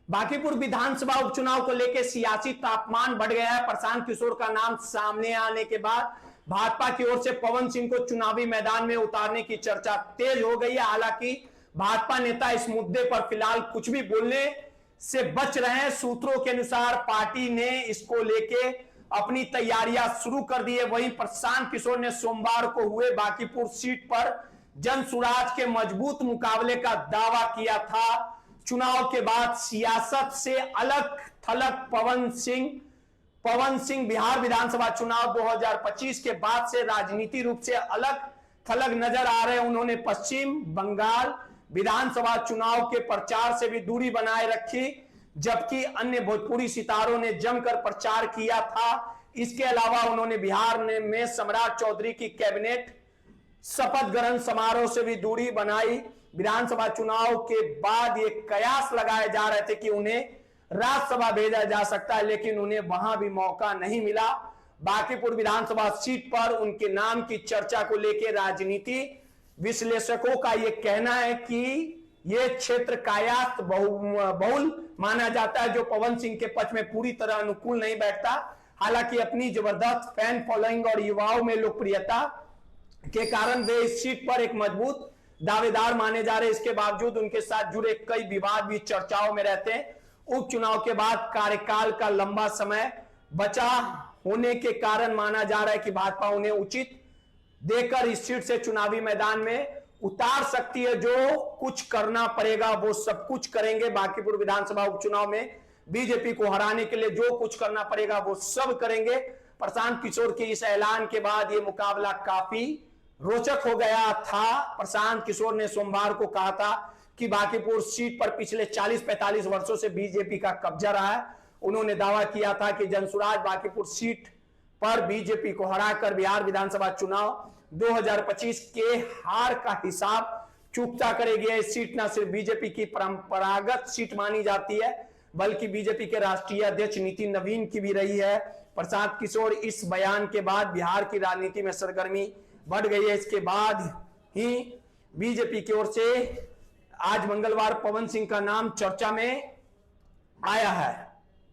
बांकीपुर विधानसभा उपचुनाव को लेकर सियासी तापमान बढ़ गया है। प्रशांत किशोर का नाम सामने आने के बाद भाजपा की ओर से पवन सिंह को चुनावी मैदान में उतारने की चर्चा तेज हो गई है। हालांकि भाजपा नेता इस मुद्दे पर फिलहाल कुछ भी बोलने से बच रहे हैं। सूत्रों के अनुसार पार्टी ने इसको लेके अपनी तैयारियां शुरू कर दी है। वहीं प्रशांत किशोर ने सोमवार को हुए बांकीपुर सीट पर जनसुराज के मजबूत मुकाबले का दावा किया था। चुनाव के बाद सियासत से अलग थलग पवन सिंह बिहार विधानसभा चुनाव 2025 के बाद से राजनीति रूप से अलग थलग नजर आ रहे हैं। उन्होंने पश्चिम बंगाल विधानसभा चुनाव के प्रचार से भी दूरी बनाए रखी, जबकि अन्य भोजपुरी सितारों ने जमकर प्रचार किया था। इसके अलावा उन्होंने बिहार में सम्राट चौधरी की कैबिनेट शपथ ग्रहण समारोह से भी दूरी बनाई। विधानसभा चुनाव के बाद ये कयास लगाए जा रहे थे कि उन्हें राज्यसभा भेजा जा सकता है, लेकिन उन्हें वहां भी मौका नहीं मिला। बांकीपुर विधानसभा सीट पर उनके नाम की चर्चा को लेकर राजनीति विश्लेषकों का यह कहना है कि यह क्षेत्र कायास बहुल माना जाता है, जो पवन सिंह के पक्ष में पूरी तरह अनुकूल नहीं बैठता। हालांकि अपनी जबरदस्त फैन फॉलोइंग और युवाओं में लोकप्रियता के कारण वे इस सीट पर एक मजबूत दावेदार माने जा रहे। इसके बावजूद उनके साथ जुड़े कई विवाद भी चर्चाओं में रहते हैं। उपचुनाव के बाद कार्यकाल का लंबा समय बचा होने के कारण माना जा रहा है कि भाजपा उन्हें उचित देकर इस सीट से चुनावी मैदान में उतार सकती है। जो कुछ करना पड़ेगा वो सब कुछ करेंगे। बांकीपुर विधानसभा उपचुनाव में बीजेपी को हराने के लिए जो कुछ करना पड़ेगा वो सब करेंगे। प्रशांत किशोर के इस ऐलान के बाद ये मुकाबला काफी रोचक हो गया था। प्रशांत किशोर ने सोमवार को कहा था कि बांकीपुर सीट पर पिछले 40-45 वर्षों से बीजेपी का कब्जा रहा है। उन्होंने दावा किया था कि जनसुराज बांकीपुर सीट पर बीजेपी को हराकर बिहार विधानसभा चुनाव 2025 के हार का हिसाब चुकता करेगी। इस सीट न सिर्फ बीजेपी की परंपरागत सीट मानी जाती है, बल्कि बीजेपी के राष्ट्रीय अध्यक्ष नितिन नवीन की भी रही है। प्रशांत किशोर इस बयान के बाद बिहार की राजनीति में सरगर्मी बढ़ गई है। इसके बाद ही बीजेपी की ओर से आज मंगलवार पवन सिंह का नाम चर्चा में आया है।